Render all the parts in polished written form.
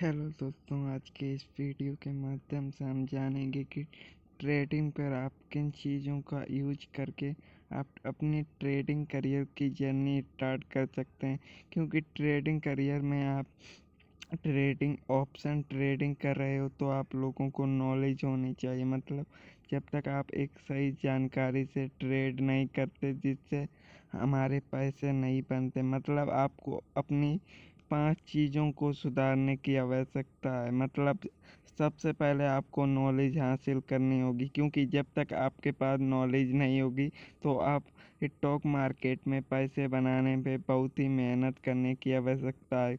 Hello दोस्तों, आज के इस वीडियो के माध्यम से हम जानेंगे कि ट्रेडिंग पर आप किन चीज़ों का यूज करके आप अपनी ट्रेडिंग करियर की जर्नी स्टार्ट कर सकते हैं। क्योंकि ट्रेडिंग करियर में आप ट्रेडिंग ऑप्शन ट्रेडिंग कर रहे हो तो आप लोगों को नॉलेज होनी चाहिए। मतलब जब तक आप एक सही जानकारी से ट्रेड नहीं करते जिससे हमारे पैसे नहीं बनते, मतलब आपको अपनी 5 चीज़ों को सुधारने की आवश्यकता है। मतलब सबसे पहले आपको नॉलेज हासिल करनी होगी, क्योंकि जब तक आपके पास नॉलेज नहीं होगी तो आप स्टॉक मार्केट में पैसे बनाने पे बहुत ही मेहनत करने की आवश्यकता है।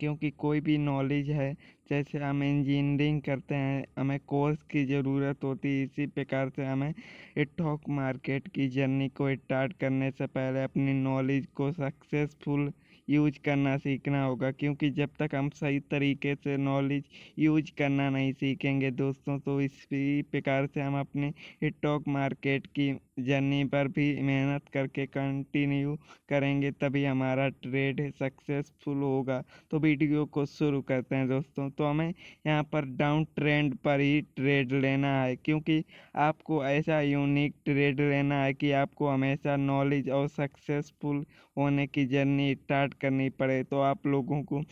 क्योंकि कोई भी नॉलेज है, जैसे हम इंजीनियरिंग करते हैं, हमें कोर्स की ज़रूरत होती है, इसी प्रकार से हमें स्टॉक मार्केट की जर्नी को स्टार्ट करने से पहले अपनी नॉलेज को सक्सेसफुल यूज करना सीखना होगा। क्योंकि जब तक हम सही तरीके से नॉलेज यूज करना नहीं सीखेंगे दोस्तों, तो इसी प्रकार से हम अपने स्टॉक मार्केट की जर्नी पर भी मेहनत करके कंटिन्यू करेंगे, तभी हमारा ट्रेड सक्सेसफुल होगा। तो वीडियो को शुरू करते हैं दोस्तों। तो हमें यहाँ पर डाउन ट्रेंड पर ही ट्रेड लेना है, क्योंकि आपको ऐसा यूनिक ट्रेड लेना है कि आपको हमेशा नॉलेज और सक्सेसफुल होने की जर्नी स्टार्ट करनी पड़े। तो आप लोगों को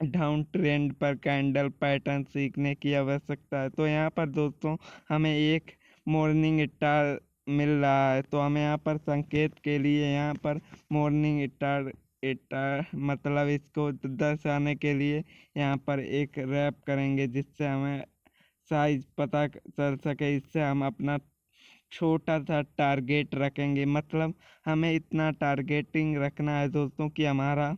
डाउन ट्रेंड पर कैंडल पैटर्न सीखने की आवश्यकता है। तो यहाँ पर दोस्तों हमें एक मॉर्निंग स्टार मिल रहा है, तो हमें यहाँ पर संकेत के लिए यहाँ पर मॉर्निंग स्टार स्टार मतलब इसको दर्शाने के लिए यहाँ पर एक रैप करेंगे, जिससे हमें साइज पता चल सके। इससे हम अपना छोटा सा टारगेट रखेंगे। मतलब हमें इतना टारगेटिंग रखना है दोस्तों कि हमारा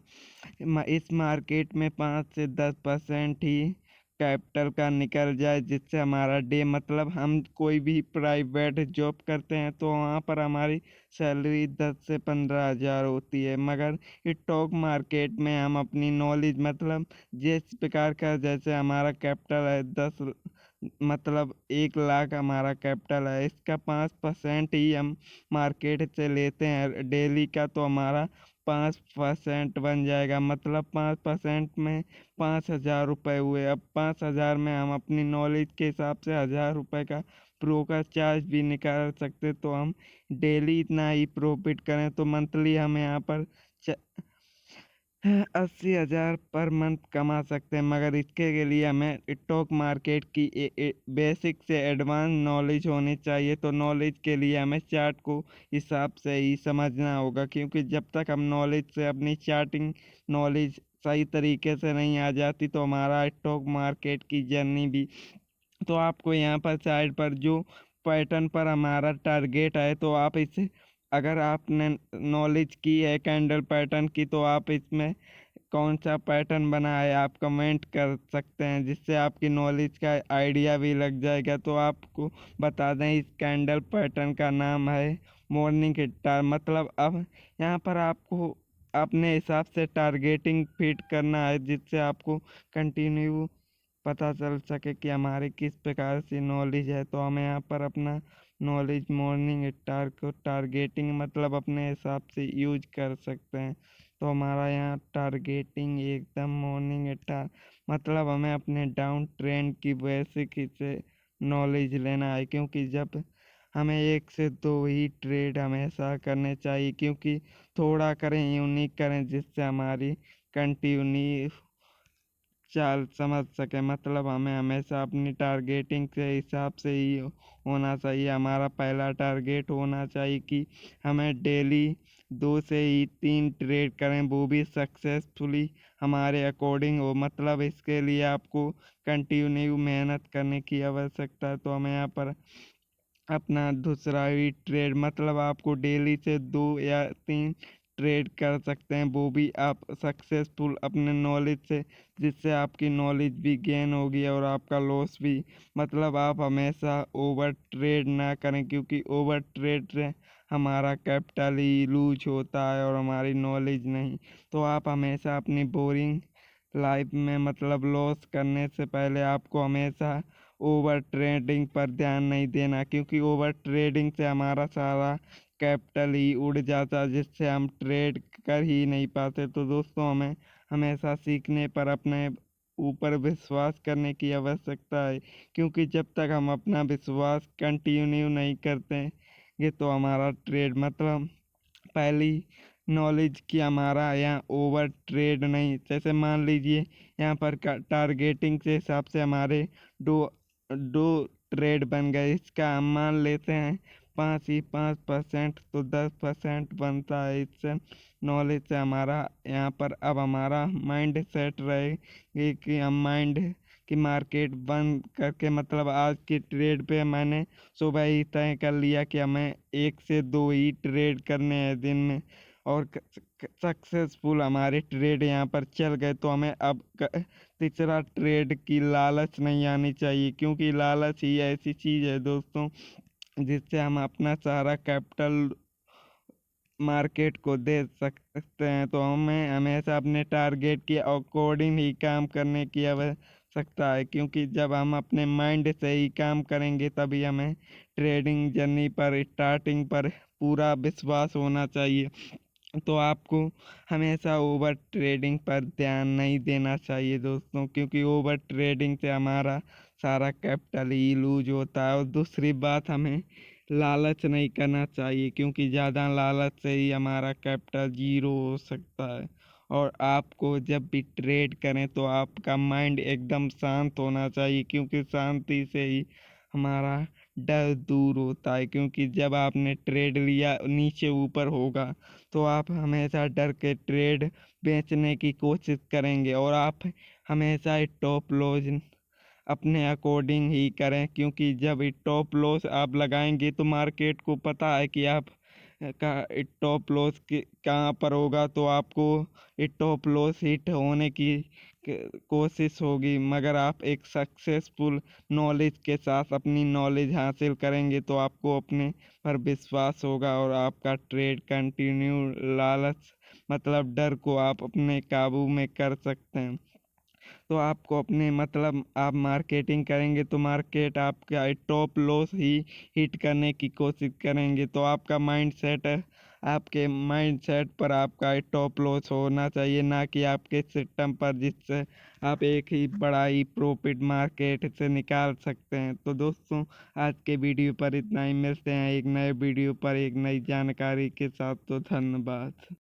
इस मार्केट में 5 से 10% ही कैपिटल का निकल जाए, जिससे हमारा डे, मतलब हम कोई भी प्राइवेट जॉब करते हैं तो वहाँ पर हमारी सैलरी 10 से 15 हज़ार होती है। मगर स्टॉक मार्केट में हम अपनी नॉलेज, मतलब जिस प्रकार का, जैसे हमारा कैपिटल है 10, मतलब 1 लाख हमारा कैपिटल है, इसका 5% ही हम मार्केट से लेते हैं डेली का, तो हमारा 5% बन जाएगा। मतलब 5% में 5 हज़ार रुपये हुए। अब 5 हज़ार में हम अपनी नॉलेज के हिसाब से 1,000 रुपये का ब्रोकर चार्ज भी निकाल सकते। तो हम डेली इतना ही प्रॉफिट करें तो मंथली हम यहाँ पर 80 हज़ार पर मंथ कमा सकते हैं। मगर इसके के लिए हमें स्टॉक मार्केट की बेसिक से एडवांस नॉलेज होनी चाहिए। तो नॉलेज के लिए हमें चार्ट को हिसाब से ही समझना होगा, क्योंकि जब तक हम नॉलेज से अपनी चार्टिंग नॉलेज सही तरीके से नहीं आ जाती तो हमारा स्टॉक मार्केट की जर्नी भी। तो आपको यहाँ पर साइड पर जो पैटर्न पर हमारा टारगेट है, तो आप इसे, अगर आपने नॉलेज की है कैंडल पैटर्न की, तो आप इसमें कौन सा पैटर्न बना है आप कमेंट कर सकते हैं, जिससे आपकी नॉलेज का आइडिया भी लग जाएगा। तो आपको बता दें, इस कैंडल पैटर्न का नाम है मॉर्निंग स्टार। मतलब अब यहाँ पर आपको अपने हिसाब से टारगेटिंग फिट करना है, जिससे आपको कंटिन्यू पता चल सके कि हमारे किस प्रकार से नॉलेज है। तो हमें यहाँ पर अपना नॉलेज मॉर्निंग स्टार को टारगेटिंग, मतलब अपने हिसाब से यूज कर सकते हैं। तो हमारा यहाँ टारगेटिंग एकदम मॉर्निंग स्टार, मतलब हमें अपने डाउन ट्रेंड की बेसिक से नॉलेज लेना है। क्योंकि जब हमें 1 से 2 ही ट्रेड हमेशा करने चाहिए, क्योंकि थोड़ा करें यूनिक करें, जिससे हमारी कंटिन्यू चाल समझ सके। मतलब हमें हमेशा अपनी टारगेटिंग के हिसाब से ही होना चाहिए। हमारा पहला टारगेट होना चाहिए कि हमें डेली 2 से 3 ट्रेड करें, वो भी सक्सेसफुली हमारे अकॉर्डिंग हो। मतलब इसके लिए आपको कंटिन्यू मेहनत करने की आवश्यकता है। तो हमें यहाँ पर अपना दूसरा ही ट्रेड, मतलब आपको डेली से 2 या 3 ट्रेड कर सकते हैं, वो भी आप सक्सेसफुल अपने नॉलेज से, जिससे आपकी नॉलेज भी गेन होगी और आपका लॉस भी। मतलब आप हमेशा ओवर ट्रेड ना करें, क्योंकि ओवर ट्रेड से हमारा कैपिटल ही लूज होता है और हमारी नॉलेज नहीं। तो आप हमेशा अपनी बोरिंग लाइफ में, मतलब लॉस करने से पहले आपको हमेशा ओवर ट्रेडिंग पर ध्यान नहीं देना, क्योंकि ओवर ट्रेडिंग से हमारा सारा कैपिटल ही उड़ जाता है, जिससे हम ट्रेड कर ही नहीं पाते। तो दोस्तों हमें हमेशा सीखने पर अपने ऊपर विश्वास करने की आवश्यकता है, क्योंकि जब तक हम अपना विश्वास कंटिन्यू नहीं करते हैं ये तो हमारा ट्रेड मतलब पहली नॉलेज कि हमारा यहाँ ओवर ट्रेड नहीं, जैसे मान लीजिए यहाँ पर टारगेटिंग के हिसाब से हमारे दो दो ट्रेड बन गए, इसका हम मान लेते हैं 5% तो 10% बनता है। इससे नॉलेज से हमारा यहाँ पर अब हमारा माइंड सेट रहे कि हम माइंड कि मार्केट बंद करके मतलब आज की ट्रेड पे मैंने सुबह ही तय कर लिया कि हमें 1 से 2 ही ट्रेड करने हैं दिन में, और सक्सेसफुल हमारे ट्रेड यहाँ पर चल गए तो हमें अब तीसरा ट्रेड की लालच नहीं आनी चाहिए, क्योंकि लालच ही ऐसी चीज़ है दोस्तों जिससे हम अपना सारा कैपिटल मार्केट को दे सकते हैं। तो हमें हमेशा अपने टारगेट के अकॉर्डिंग ही काम करने की आवश्यकता है, क्योंकि जब हम अपने माइंड से ही काम करेंगे तभी हमें ट्रेडिंग जर्नी पर स्टार्टिंग पर पूरा विश्वास होना चाहिए। तो आपको हमेशा ओवर ट्रेडिंग पर ध्यान नहीं देना चाहिए दोस्तों, क्योंकि ओवर ट्रेडिंग से हमारा सारा कैपिटल ही लूज होता है। और दूसरी बात, हमें लालच नहीं करना चाहिए, क्योंकि ज़्यादा लालच से ही हमारा कैपिटल जीरो हो सकता है। और आपको जब भी ट्रेड करें तो आपका माइंड एकदम शांत होना चाहिए, क्योंकि शांति से ही हमारा डर दूर होता है। क्योंकि जब आपने ट्रेड लिया नीचे ऊपर होगा तो आप हमेशा डर के ट्रेड बेचने की कोशिश करेंगे, और आप हमेशा टॉप लॉस अपने अकॉर्डिंग ही करें, क्योंकि जब टॉप लॉस आप लगाएंगे तो मार्केट को पता है कि आप का टॉप लॉस कहाँ पर होगा, तो आपको टॉप लॉस हिट होने की कोशिश होगी। मगर आप एक सक्सेसफुल नॉलेज के साथ अपनी नॉलेज हासिल करेंगे तो आपको अपने पर विश्वास होगा, और आपका ट्रेड कंटिन्यू लालच मतलब डर को आप अपने काबू में कर सकते हैं। तो आपको अपने मतलब आप मार्केटिंग करेंगे तो मार्केट आपका टॉप लॉस ही हिट करने की कोशिश करेंगे, तो आपका माइंड सेट आपके माइंड सेट पर आपका टॉप लॉस होना चाहिए, ना कि आपके सिस्टम पर, जिससे आप एक ही बड़ा ही प्रॉफिट मार्केट से निकाल सकते हैं। तो दोस्तों आज के वीडियो पर इतना ही, मिलते हैं एक नए वीडियो पर एक नई जानकारी के साथ। तो धन्यवाद।